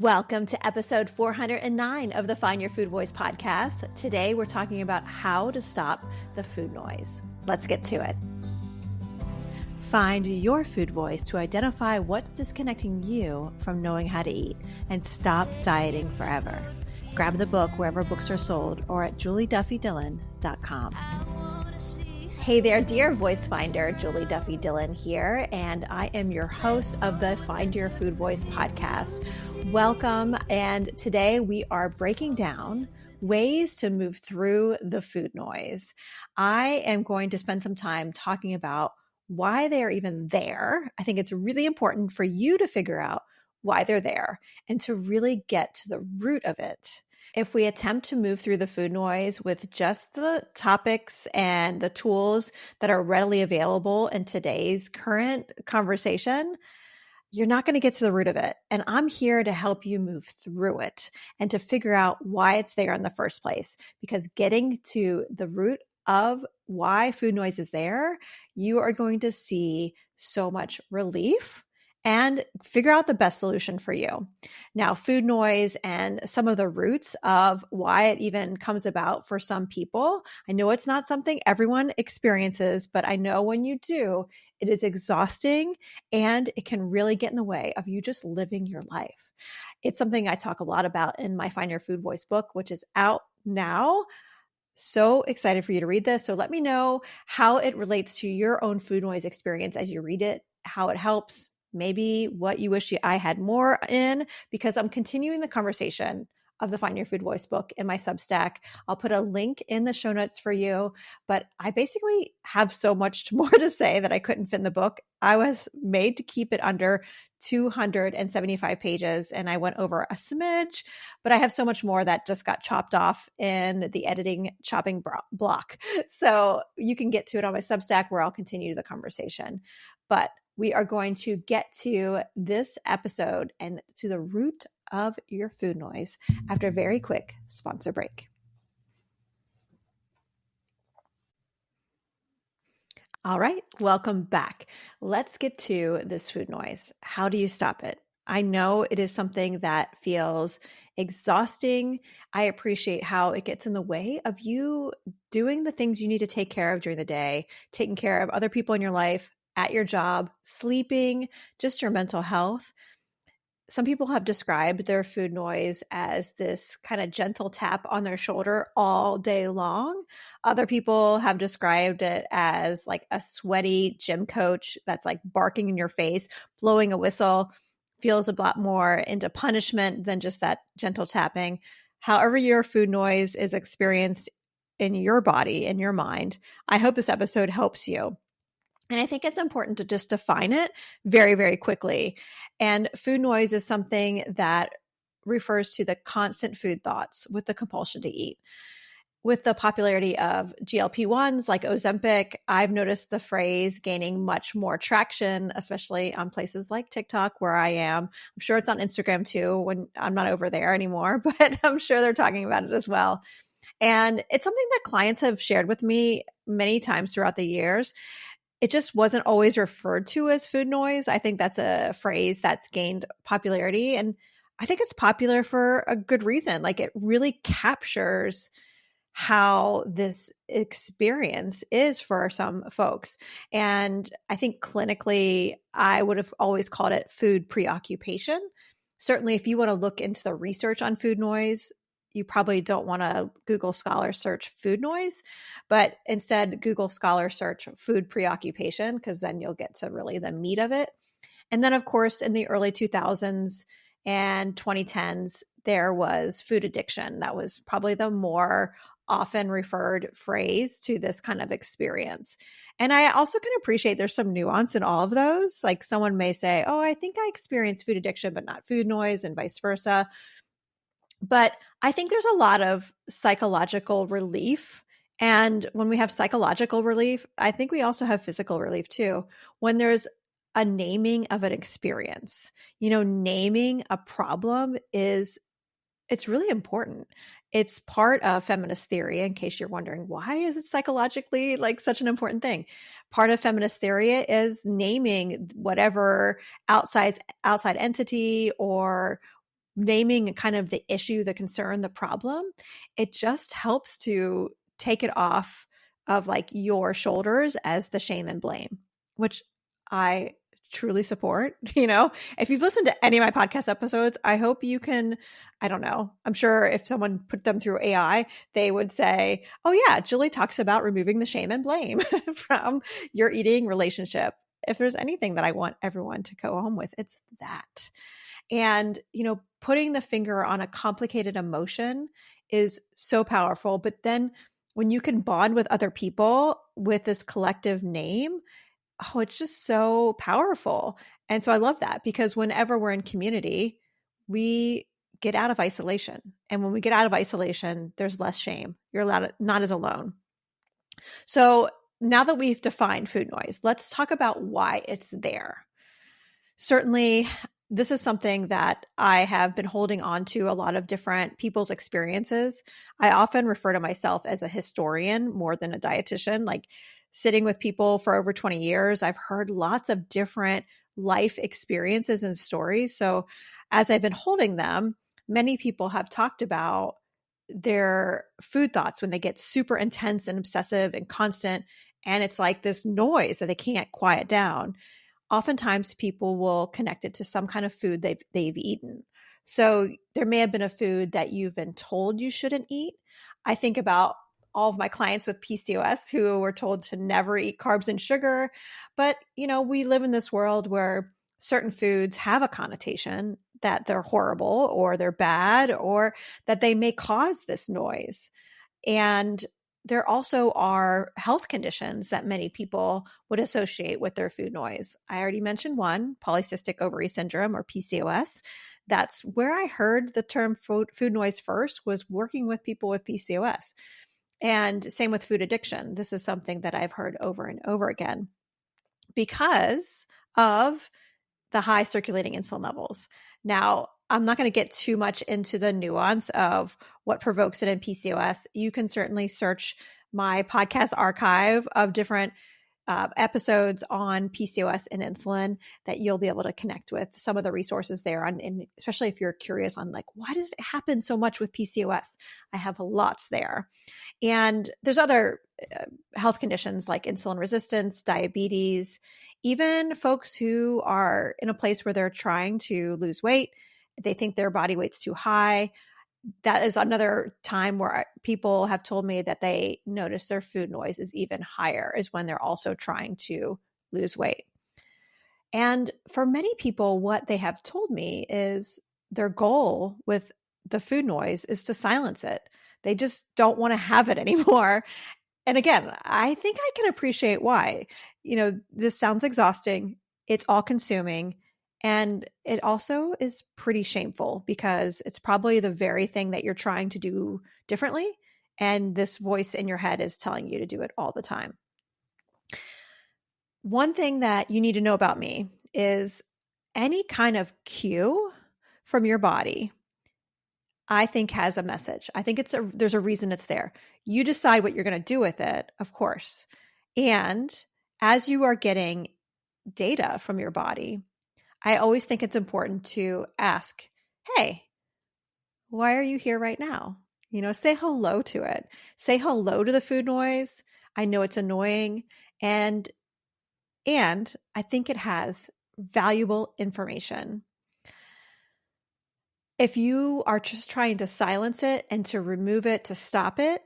Welcome to episode 409 of the Find Your Food Voice podcast. Today we're talking about how to stop the food noise. Let's get to it. Find your food voice to identify what's disconnecting you from knowing how to eat and stop dieting forever. Grab the book wherever books are sold or at julieduffydillon.com. Hey there, dear voice finder. Julie Duffy Dillon here, and I am your host of the Find Your Food Voice podcast. Welcome, and today we are breaking down ways to move through the food noise. I am going to spend some time talking about why they are even there. I think it's really important for you to figure out why they're there and to really get to the root of it. If we attempt to move through the food noise with just the topics and the tools that are readily available in today's current conversation, you're not going to get to the root of it. And I'm here to help you move through it and to figure out why it's there in the first place. Because getting to the root of why food noise is there, you are going to see so much relief and figure out the best solution for you. Now, food noise and some of the roots of why it even comes about for some people. I know it's not something everyone experiences, but I know when you do, it is exhausting and it can really get in the way of you just living your life. It's something I talk a lot about in my Find Your Food Voice book, which is out now. So excited for you to read this. So let me know how it relates to your own food noise experience as you read it, how it helps. Maybe what you wish I had more in, because I'm continuing the conversation of the Find Your Food Voice book in my Substack. I'll put a link in the show notes for you, but I basically have so much more to say that I couldn't fit in the book. I was made to keep it under 275 pages and I went over a smidge, but I have so much more that just got chopped off in the editing chopping block. So you can get to it on my Substack where I'll continue the conversation. But we are going to get to this episode and to the root of your food noise after a very quick sponsor break. All right, welcome back. Let's get to this food noise. How do you stop it? I know it is something that feels exhausting. I appreciate how it gets in the way of you doing the things you need to take care of during the day, taking care of other people in your life, at your job, sleeping, just your mental health. Some people have described their food noise as this kind of gentle tap on their shoulder all day long. Other people have described it as like a sweaty gym coach that's like barking in your face, blowing a whistle, feels a lot more into punishment than just that gentle tapping. However your food noise is experienced in your body, in your mind, I hope this episode helps you. And I think it's important to just define it very, very quickly. And food noise is something that refers to the constant food thoughts with the compulsion to eat. With the popularity of GLP-1s like Ozempic, I've noticed the phrase gaining much more traction, especially on places like TikTok where I am. I'm sure it's on Instagram too when I'm not over there anymore, but I'm sure they're talking about it as well. And it's something that clients have shared with me many times throughout the years. It just wasn't always referred to as food noise. I think that's a phrase that's gained popularity. And I think it's popular for a good reason. Like it really captures how this experience is for some folks. And I think clinically, I would have always called it food preoccupation. Certainly, if you want to look into the research on food noise, you probably don't want to Google Scholar search food noise, but instead Google Scholar search food preoccupation, because then you'll get to really the meat of it. And then, of course, in the early 2000s and 2010s, there was food addiction. That was probably the more often referred phrase to this kind of experience. And I also can appreciate there's some nuance in all of those. Like someone may say, oh, I think I experienced food addiction, but not food noise, and vice versa. But I think there's a lot of psychological relief. And when we have psychological relief, I think we also have physical relief too. When there's a naming of an experience, naming a problem it's really important. It's part of feminist theory, in case you're wondering, why is it psychologically like such an important thing? Part of feminist theory is naming whatever outside entity or naming kind of the issue, the concern, the problem, it just helps to take it off of like your shoulders as the shame and blame, which I truly support. If you've listened to any of my podcast episodes, I hope you can, I don't know, I'm sure if someone put them through AI, they would say, oh yeah, Julie talks about removing the shame and blame from your eating relationship. If there's anything that I want everyone to go home with, it's that. And, putting the finger on a complicated emotion is so powerful. But then when you can bond with other people with this collective name, oh, it's just so powerful. And so I love that, because whenever we're in community, we get out of isolation. And when we get out of isolation, there's less shame. You're not as alone. So now that we've defined food noise, let's talk about why it's there. Certainly, this is something that I have been holding on to a lot of different people's experiences. I often refer to myself as a historian more than a dietitian. Like, sitting with people for over 20 years, I've heard lots of different life experiences and stories. So as I've been holding them, many people have talked about their food thoughts when they get super intense and obsessive and constant, and it's like this noise that they can't quiet down. Oftentimes people will connect it to some kind of food they've eaten. So there may have been a food that you've been told you shouldn't eat. I think about all of my clients with PCOS who were told to never eat carbs and sugar. But, we live in this world where certain foods have a connotation that they're horrible or they're bad or that they may cause this noise. And there also are health conditions that many people would associate with their food noise. I already mentioned one, polycystic ovary syndrome, or PCOS. That's where I heard the term food noise first, was working with people with PCOS. And same with food addiction. This is something that I've heard over and over again because of the high circulating insulin levels. Now, I'm not going to get too much into the nuance of what provokes it in PCOS. You can certainly search my podcast archive of different episodes on PCOS and insulin that you'll be able to connect with some of the resources there on, and especially if you're curious on like, why does it happen so much with PCOS? I have lots there. And there's other health conditions like insulin resistance, diabetes, even folks who are in a place where they're trying to lose weight. They think their body weight's too high. That is another time where people have told me that they notice their food noise is even higher, is when they're also trying to lose weight. And for many people, what they have told me is their goal with the food noise is to silence it. They just don't want to have it anymore. And again, I think I can appreciate why. This sounds exhausting. It's all consuming. And it also is pretty shameful because it's probably the very thing that you're trying to do differently. And this voice in your head is telling you to do it all the time. One thing that you need to know about me is any kind of cue from your body, I think, has a message. I think there's a reason it's there. You decide what you're going to do with it, of course. And as you are getting data from your body, I always think it's important to ask, hey, why are you here right now? Say hello to it. Say hello to the food noise. I know it's annoying. And I think it has valuable information. If you are just trying to silence it and to remove it, to stop it,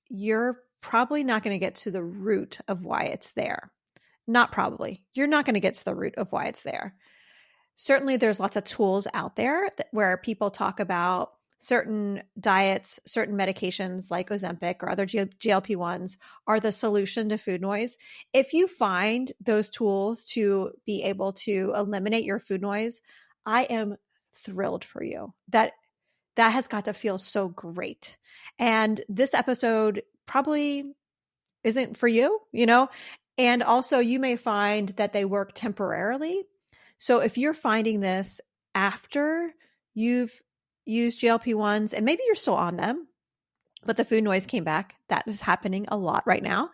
you're probably not going to get to the root of why it's there. Not probably. You're not going to get to the root of why it's there. Certainly, there's lots of tools out there where people talk about certain diets, certain medications like Ozempic or other GLP-1s are the solution to food noise. If you find those tools to be able to eliminate your food noise, I am thrilled for you. That has got to feel so great. And this episode probably isn't for you, and also you may find that they work temporarily. So if you're finding this after you've used GLP-1s and maybe you're still on them, but the food noise came back, that is happening a lot right now.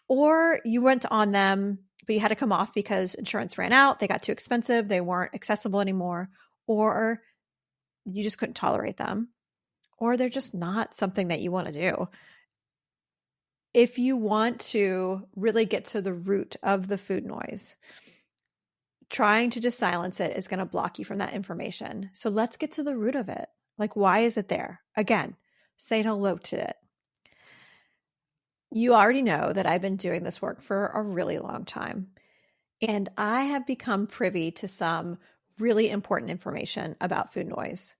Or you went on them, but you had to come off because insurance ran out, they got too expensive, they weren't accessible anymore. Or you just couldn't tolerate them, or they're just not something that you want to do. If you want to really get to the root of the food noise, trying to just silence it is going to block you from that information. So let's get to the root of it. Like, why is it there? Again, say hello to it. You already know that I've been doing this work for a really long time, and I have become privy to some really important information about food noise.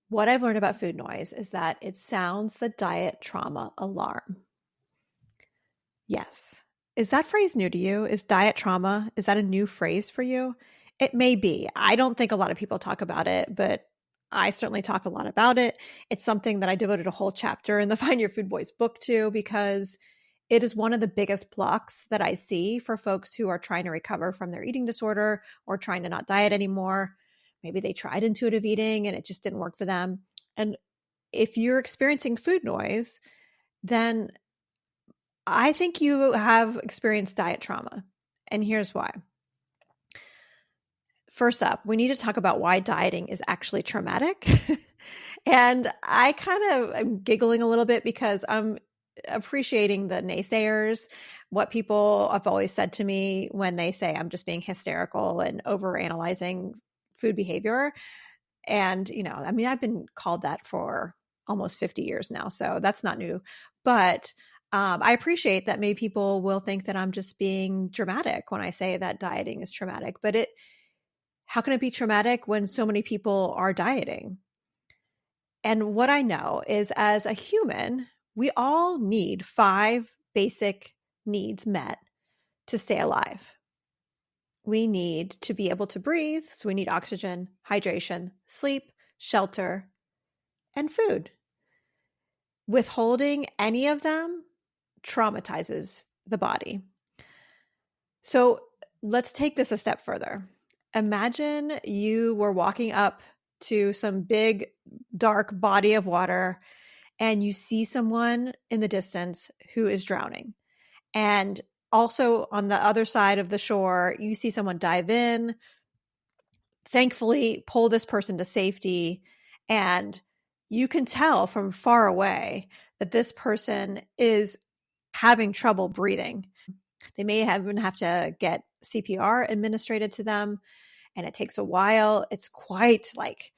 What I've learned about food noise is that it sounds the diet trauma alarm. Yes. Is that phrase new to you? Is diet trauma, is that a new phrase for you? It may be. I don't think a lot of people talk about it, but I certainly talk a lot about it. It's something that I devoted a whole chapter in the Find Your Food Boys book to, because it is one of the biggest blocks that I see for folks who are trying to recover from their eating disorder or trying to not diet anymore. Maybe they tried intuitive eating and it just didn't work for them. And if you're experiencing food noise, then I think you have experienced diet trauma. And here's why. First up, we need to talk about why dieting is actually traumatic. And I kind of am giggling a little bit because I'm appreciating the naysayers, what people have always said to me when they say I'm just being hysterical and overanalyzing food behavior. And, I mean, I've been called that for almost 50 years now, so that's not new. But I appreciate that maybe people will think that I'm just being dramatic when I say that dieting is traumatic. But how can it be traumatic when so many people are dieting? And what I know is, as a human, we all need 5 basic needs met to stay alive. We need to be able to breathe. So we need oxygen, hydration, sleep, shelter, and food. Withholding any of them traumatizes the body. So let's take this a step further. Imagine you were walking up to some big, dark body of water and you see someone in the distance who is drowning. And also on the other side of the shore, you see someone dive in, thankfully pull this person to safety. And you can tell from far away that this person is having trouble breathing. They may even have to get CPR administered to them, and it takes a while. It's quite like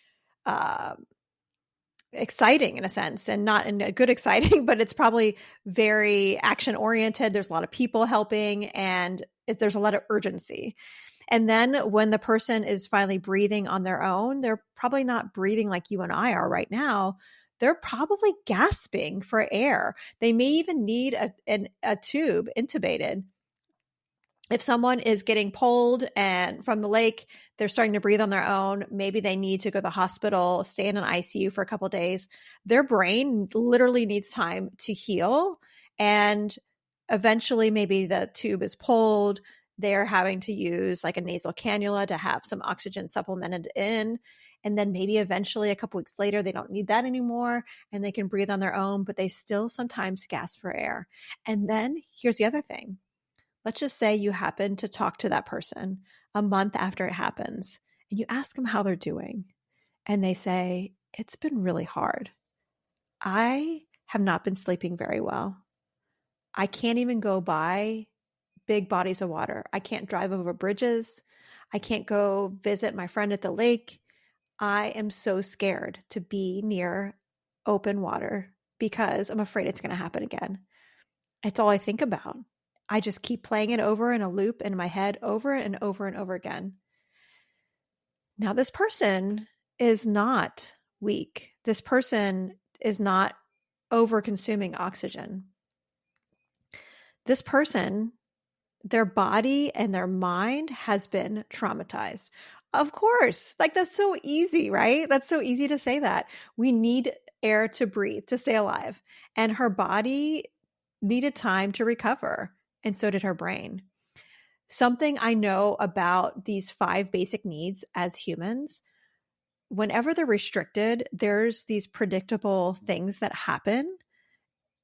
exciting in a sense, and not in a good exciting, but it's probably very action oriented. There's a lot of people helping, and there's a lot of urgency. And then when the person is finally breathing on their own, they're probably not breathing like you and I are right now. They're probably gasping for air. They may even need a tube intubated. If someone is getting pulled and from the lake, they're starting to breathe on their own, maybe they need to go to the hospital, stay in an ICU for a couple of days. Their brain literally needs time to heal. And eventually maybe the tube is pulled. They're having to use like a nasal cannula to have some oxygen supplemented in. And then maybe eventually a couple weeks later, they don't need that anymore and they can breathe on their own, but they still sometimes gasp for air. And then here's the other thing. Let's just say you happen to talk to that person a month after it happens and you ask them how they're doing. And they say, it's been really hard. I have not been sleeping very well. I can't even go by big bodies of water. I can't drive over bridges. I can't go visit my friend at the lake. I am so scared to be near open water because I'm afraid it's going to happen again. It's all I think about. I just keep playing it over in a loop in my head over and over and over again. Now, this person is not weak. This person is not over consuming oxygen. This person, their body and their mind has been traumatized. Of course, like that's so easy, right? That's so easy to say that. We need air to breathe, to stay alive. And her body needed time to recover. And so did her brain. Something I know about these 5 basic needs as humans, whenever they're restricted, there's these predictable things that happen.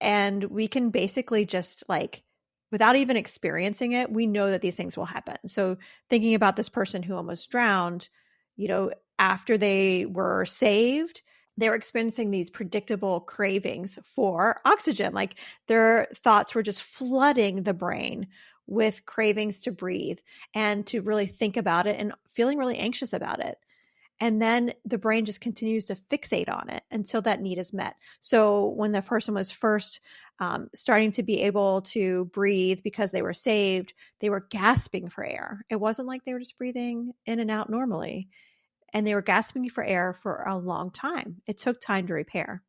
And we can basically just like, without even experiencing it, we know that these things will happen. So thinking about this person who almost drowned, after they were saved, they were experiencing these predictable cravings for oxygen. Like their thoughts were just flooding the brain with cravings to breathe and to really think about it and feeling really anxious about it. And then the brain just continues to fixate on it until that need is met. So when the person was first starting to be able to breathe because they were saved, they were gasping for air. It wasn't like they were just breathing in and out normally. And they were gasping for air for a long time. It took time to repair.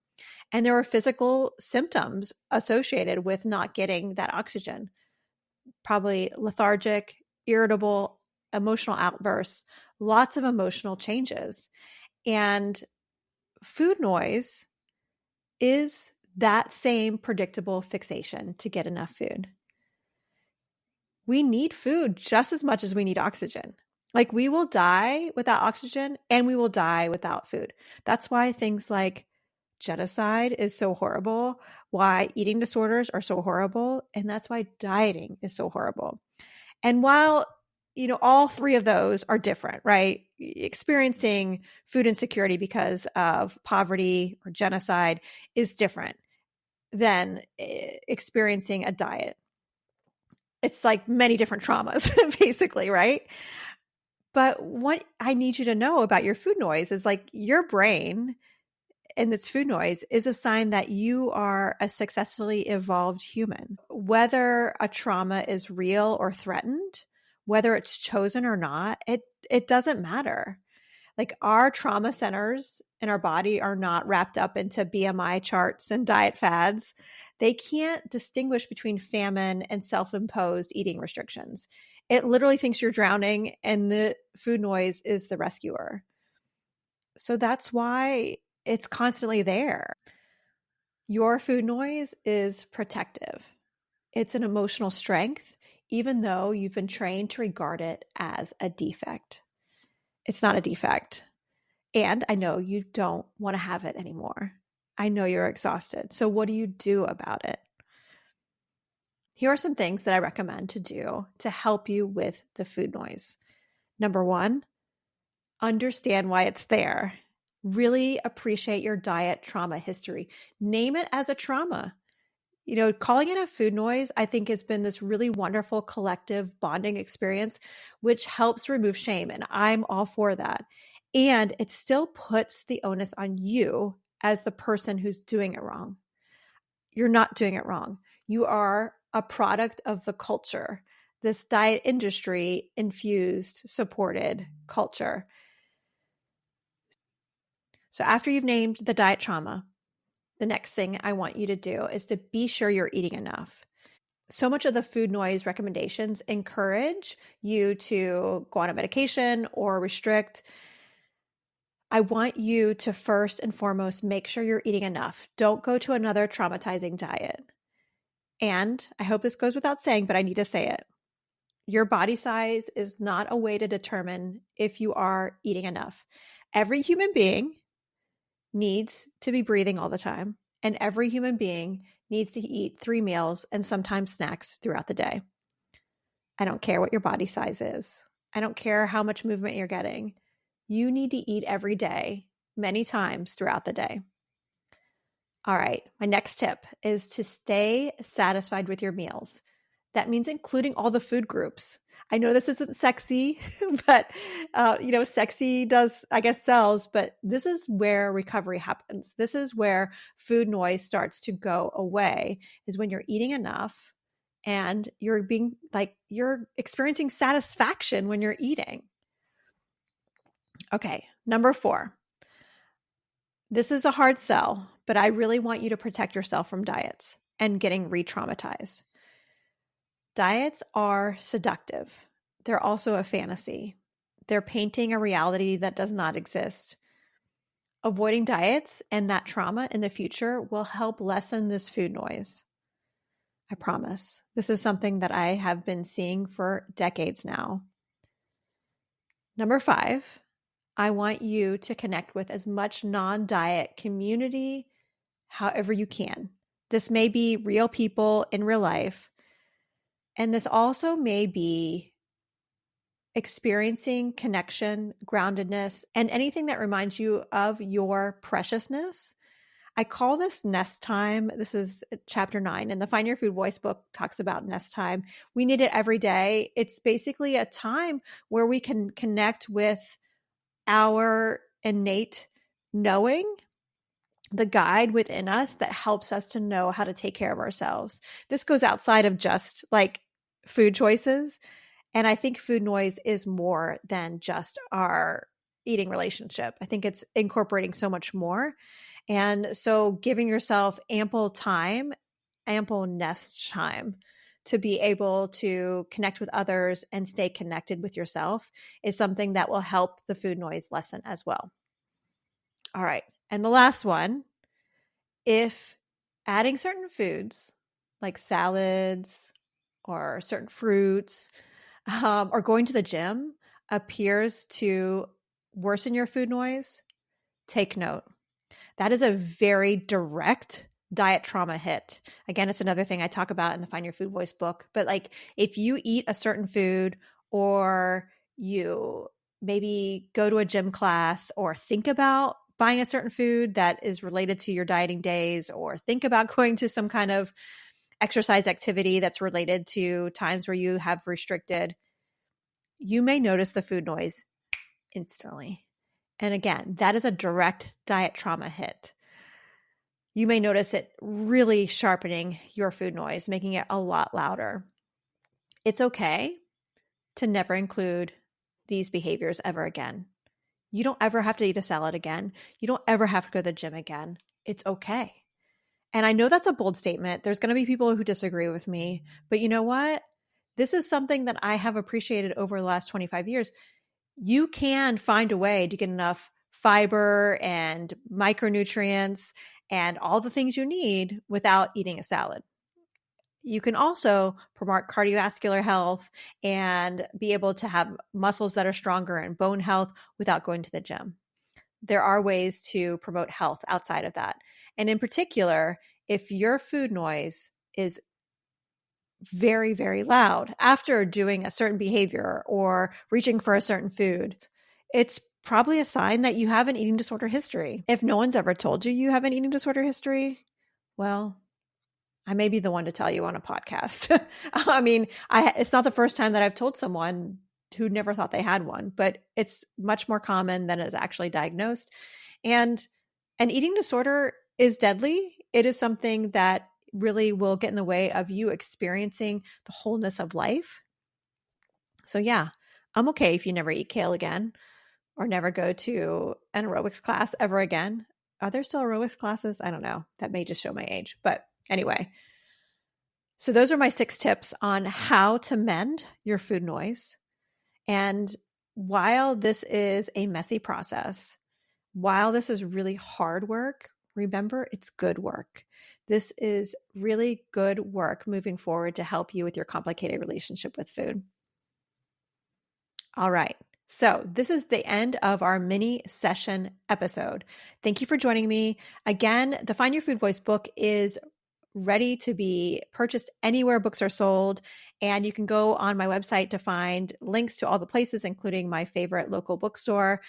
And there were physical symptoms associated with not getting that oxygen, probably lethargic, irritable, emotional outbursts, lots of emotional changes. And food noise is that same predictable fixation to get enough food. We need food just as much as we need oxygen. Like we will die without oxygen and we will die without food. That's why things like genocide is so horrible, why eating disorders are so horrible, and that's why dieting is so horrible. And while, all three of those are different, right? Experiencing food insecurity because of poverty or genocide is different than experiencing a diet. It's like many different traumas, basically, right? But what I need you to know about your food noise is like your brain and its food noise is a sign that you are a successfully evolved human. Whether a trauma is real or threatened, whether it's chosen or not, it doesn't matter. Like our trauma centers in our body are not wrapped up into BMI charts and diet fads. They can't distinguish between famine and self-imposed eating restrictions. It literally thinks you're drowning and the food noise is the rescuer. So that's why it's constantly there. Your food noise is protective. It's an emotional strength, even though you've been trained to regard it as a defect. It's not a defect. And I know you don't want to have it anymore. I know you're exhausted. So what do you do about it? Here are some things that I recommend to do to help you with the food noise. Number one, understand why it's there. Really appreciate your diet trauma history. Name it as a trauma. Calling it a food noise, I think has been this really wonderful collective bonding experience, which helps remove shame. And I'm all for that. And it still puts the onus on you as the person who's doing it wrong. You're not doing it wrong. You are a product of the culture, this diet industry infused, supported culture. So after you've named the diet trauma, the next thing I want you to do is to be sure you're eating enough. So much of the food noise recommendations encourage you to go on a medication or restrict. I want you to first and foremost make sure you're eating enough. Don't go to another traumatizing diet. And I hope this goes without saying, but I need to say it. Your body size is not a way to determine if you are eating enough. Every human being needs to be breathing all the time, and every human being needs to eat 3 meals and sometimes snacks throughout the day. I don't care what your body size is. I don't care how much movement you're getting. You need to eat every day, many times throughout the day. All right, my next tip is to stay satisfied with your meals. That means including all the food groups. I know this isn't sexy, but sexy does, I guess, sells, but this is where recovery happens. This is where food noise starts to go away, is when you're eating enough and you're experiencing satisfaction when you're eating. Okay, number 4. This is a hard sell, but I really want you to protect yourself from diets and getting re-traumatized. Diets are seductive. They're also a fantasy. They're painting a reality that does not exist. Avoiding diets and that trauma in the future will help lessen this food noise. I promise. This is something that I have been seeing for decades now. Number 5, I want you to connect with as much non-diet community however you can. This may be real people in real life. And this also may be experiencing connection, groundedness, and anything that reminds you of your preciousness. I call this nest time. This is chapter 9, and the Find Your Food Voice book talks about nest time. We need it every day. It's basically a time where we can connect with our innate knowing, the guide within us that helps us to know how to take care of ourselves. This goes outside of just like food choices. And I think food noise is more than just our eating relationship. I think it's incorporating so much more. And so giving yourself ample time, ample nest time to be able to connect with others and stay connected with yourself is something that will help the food noise lessen as well. All right. And the last one, if adding certain foods like salads or certain fruits or going to the gym appears to worsen your food noise, take note. That is a very direct diet trauma hit. Again, it's another thing I talk about in the Find Your Food Voice book. But like if you eat a certain food or you maybe go to a gym class or think about buying a certain food that is related to your dieting days or think about going to some kind of exercise activity that's related to times where you have restricted, you may notice the food noise instantly. And again, that is a direct diet trauma hit. You may notice it really sharpening your food noise, making it a lot louder. It's okay to never include these behaviors ever again. You don't ever have to eat a salad again. You don't ever have to go to the gym again. It's okay. And I know that's a bold statement. There's going to be people who disagree with me, but you know what? This is something that I have appreciated over the last 25 years. You can find a way to get enough fiber and micronutrients and all the things you need without eating a salad. You can also promote cardiovascular health and be able to have muscles that are stronger and bone health without going to the gym. There are ways to promote health outside of that. And in particular, if your food noise is very, very loud after doing a certain behavior or reaching for a certain food, it's probably a sign that you have an eating disorder history. If no one's ever told you you have an eating disorder history, well, I may be the one to tell you on a podcast. I mean, it's not the first time that I've told someone who never thought they had one, but it's much more common than is actually diagnosed. And an eating disorder is deadly. It is something that really will get in the way of you experiencing the wholeness of life. So yeah, I'm okay if you never eat kale again or never go to an aerobics class ever again. Are there still aerobics classes? I don't know. That may just show my age. But anyway, so those are my 6 tips on how to mend your food noise. And while this is a messy process, while this is really hard work, remember it's good work. This is really good work moving forward to help you with your complicated relationship with food. All right. So this is the end of our mini session episode. Thank you for joining me. Again, the Find Your Food Voice book is ready to be purchased anywhere books are sold. And you can go on my website to find links to all the places, including my favorite local bookstore.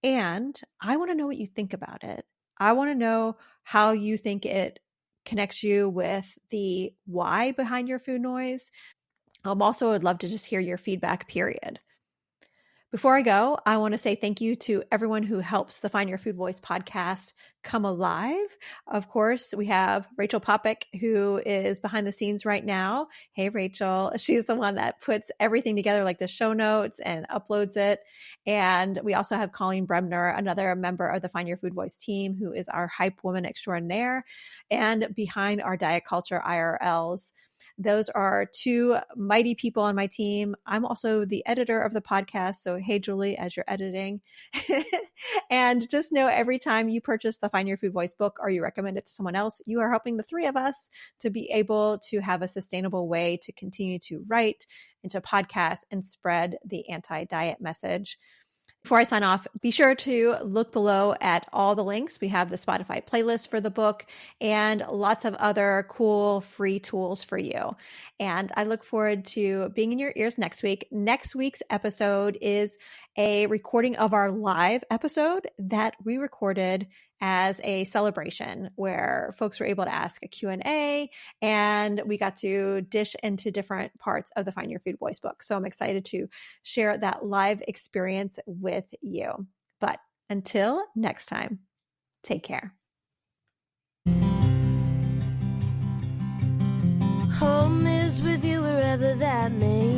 And I want to know what you think about it. I want to know how you think it connects you with the why behind your food noise. Also would love to just hear your feedback, period. Before I go, I want to say thank you to everyone who helps the Find Your Food Voice podcast come alive. Of course, we have Rachel Popick, who is behind the scenes right now. Hey, Rachel. She's the one that puts everything together, like the show notes, and uploads it. And we also have Colleen Bremner, another member of the Find Your Food Voice team, who is our hype woman extraordinaire and behind our diet culture IRLs. Those are 2 mighty people on my team. I'm also the editor of the podcast. So, hey, Julie, as you're editing. And just know every time you purchase the Find Your Food Voice book or you recommend it to someone else, you are helping the 3 of us to be able to have a sustainable way to continue to write and to podcast and spread the anti-diet message. Before I sign off, be sure to look below at all the links. We have the Spotify playlist for the book and lots of other cool free tools for you. And I look forward to being in your ears next week. Next week's episode is a recording of our live episode that we recorded as a celebration where folks were able to ask a Q&A and we got to dish into different parts of the Find Your Food Voice book. So I'm excited to share that live experience with you. But until next time, take care. Home is with you wherever that may